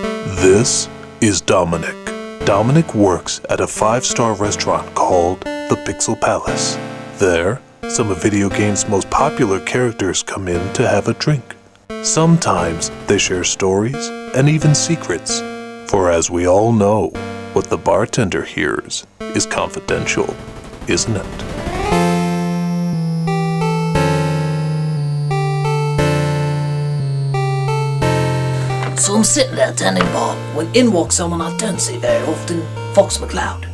This is Dominick. Dominick works at a 5-star restaurant called the Pixel Palace. There, some of video games' most popular characters come in to have a drink. Sometimes they share stories and even secrets, for as we all know, what the bartender hears is confidential, isn't it? So I'm sitting there tending bar when in walks someone I don't see very often, Fox McCloud.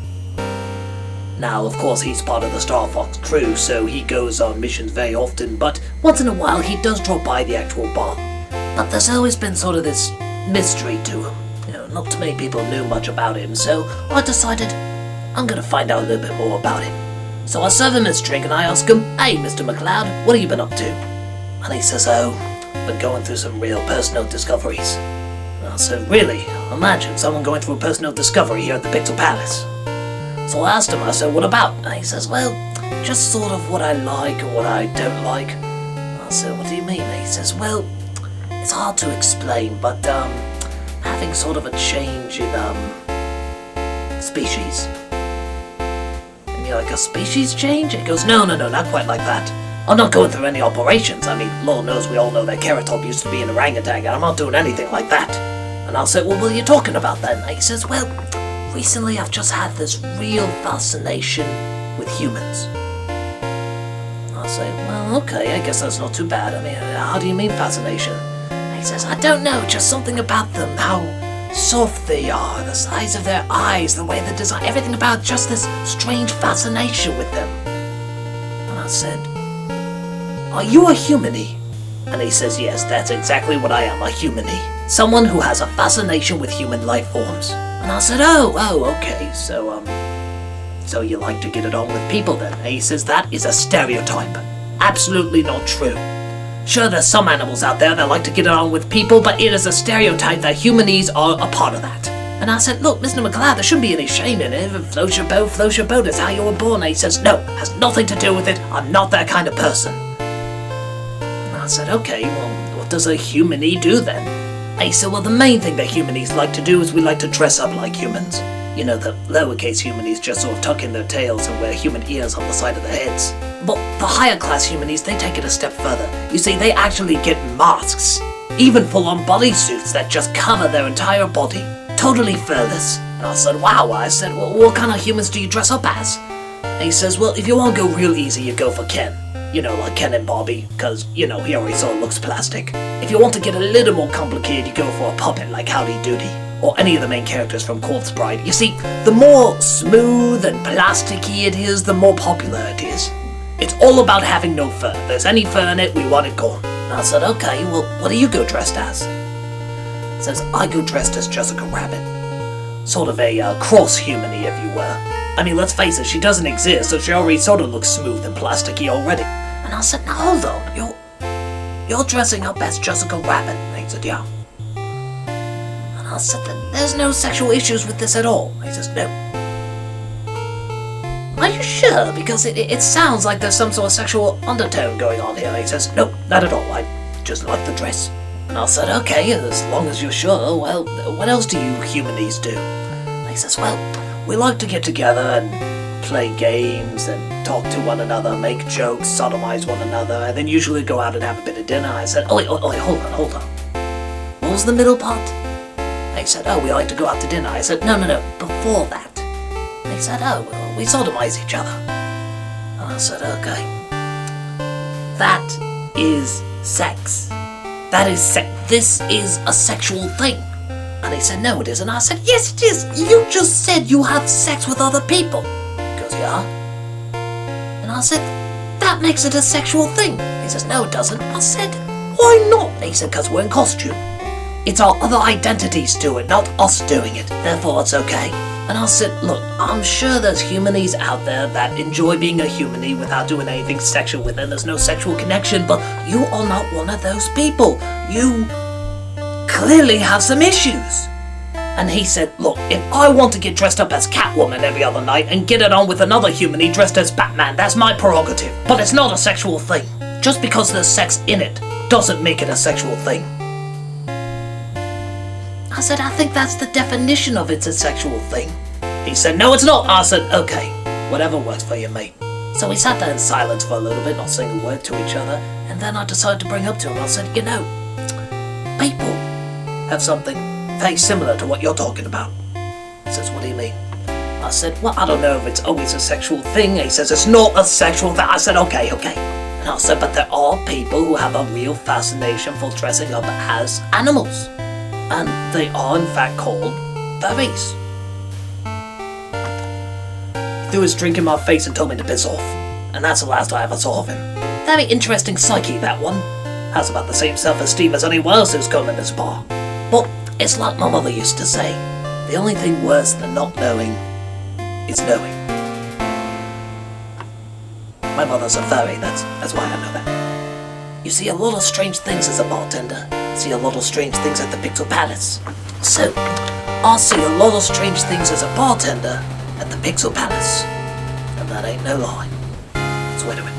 Now, of course, he's part of the Star Fox crew, so he goes on missions very often, but once in a while he does drop by the actual bar. But there's always been sort of this mystery to him. Not too many people knew much about him, so I decided I'm gonna find out a little bit more about him. So I serve him his drink and I ask him, "Hey, Mr. McCloud, what have you been up to?" And he says, "Oh, been going through some real personal discoveries." And I said, "Really? Imagine someone going through a personal discovery here at the Pixel Palace." So I asked him, I said, "What about?" And he says, "Well, just sort of what I like and what I don't like." And I said, "What do you mean?" And he says, "Well, it's hard to explain, but having sort of a change in species." And you're like, "A species change?" He goes, No, not quite like that. I'm not going through any operations. I mean, Lord knows we all know that Carrot Top used to be an orangutan, and I'm not doing anything like that." And I said, "Well, what are you talking about then?" And he says, "Well, recently I've just had this real fascination with humans." I say, "Well, okay, I guess that's not too bad. I mean, how do you mean fascination?" And he says, "I don't know, just something about them, how soft they are, the size of their eyes, the way they design, everything about just this strange fascination with them." And I said, "Are you a humanie?" And he says, "Yes, that's exactly what I am, a humanie. Someone who has a fascination with human life forms." And I said, oh, okay, so you like to get it on with people then?" And he says, "That is a stereotype. Absolutely not true. Sure, there's some animals out there that like to get it on with people, but it is a stereotype that humanies are a part of that." And I said, "Look, Mr. McCloud, there shouldn't be any shame in it. If it floats your boat, it's how you were born." And he says, "No, has nothing to do with it. I'm not that kind of person." And I said, "Okay, well, what does a humanie do then?" And he said, "Well, the main thing that humanies like to do is we like to dress up like humans. You know, the lowercase humanies just sort of tuck in their tails and wear human ears on the side of their heads. But the higher class humanies, they take it a step further. You see, they actually get masks, even full-on bodysuits that just cover their entire body, totally furless." And I said, "Wow." I said, "Well, what kind of humans do you dress up as?" And he says, "Well, if you want to go real easy, you go for Ken. You know, like Ken and Barbie, because, he already sort of looks plastic. If you want to get a little more complicated, you go for a puppet like Howdy Doody, or any of the main characters from Corpse Bride. You see, the more smooth and plasticky it is, the more popular it is. It's all about having no fur. If there's any fur in it, we want it gone." And I said, "Okay, well, what do you go dressed as?" He says, "I go dressed as Jessica Rabbit. Sort of a cross-humanie, if you were. I mean, let's face it, she doesn't exist, so she already sort of looks smooth and plasticky already." And I said, "Now hold on, you're dressing up as Jessica Rabbit?" And he said, "Yeah." And I said, "There's no sexual issues with this at all?" And he says, "No." "Are you sure? Because it sounds like there's some sort of sexual undertone going on here." And he says, "No, not at all. I just like the dress." And I said, "Okay, as long as you're sure. Well, what else do you humanies do?" And he says, "Well, we like to get together and play games and talk to one another, make jokes, sodomize one another, and then usually go out and have a bit of dinner." I said, wait, hold on. What was the middle part?" And he said, "Oh, we like to go out to dinner." I said, No, before that." And he said, "Oh, well, we sodomize each other." And I said, "Okay. That is sex. That is sex. This is a sexual thing." And he said, "No, it isn't." I said, "Yes, it is. You just said you have sex with other people." He goes, "Yeah." And I said, "That makes it a sexual thing." He says, "No, it doesn't." I said, "Why not?" And he said, "Because we're in costume. It's our other identities do it, not us doing it. Therefore, it's okay." And I said, "Look, I'm sure there's humanies out there that enjoy being a humanie without doing anything sexual with them. There's no sexual connection, but you are not one of those people. You clearly have some issues." And he said, "Look, if I want to get dressed up as Catwoman every other night and get it on with another humanie dressed as Batman, that's my prerogative. But it's not a sexual thing. Just because there's sex in it doesn't make it a sexual thing." I said, I think that's the definition of it's a sexual thing. He said, no, it's not. I said, okay, whatever works for you, mate. So we sat there in silence for a little bit, not saying a word to each other, and then I decided to bring up to him, I said, you know, people have something very similar to what you're talking about. He says, what do you mean? I said, well, I don't know if it's always a sexual thing. He says, it's not a sexual thing. I said, okay. And I said, but there are people who have a real fascination for dressing up as animals. And they are, in fact, called furries. He threw his drink in my face and told me to piss off. And that's the last I ever saw of him. Very interesting psyche, that one. Has about the same self-esteem as anyone else who's come in this bar. But it's like my mother used to say, the only thing worse than not knowing is knowing. My mother's a furry, that's why I know that. You see a lot of strange things as a bartender. See a lot of strange things at the Pixel Palace. So, I see a lot of strange things as a bartender at the Pixel Palace. And that ain't no lie. Swear to it.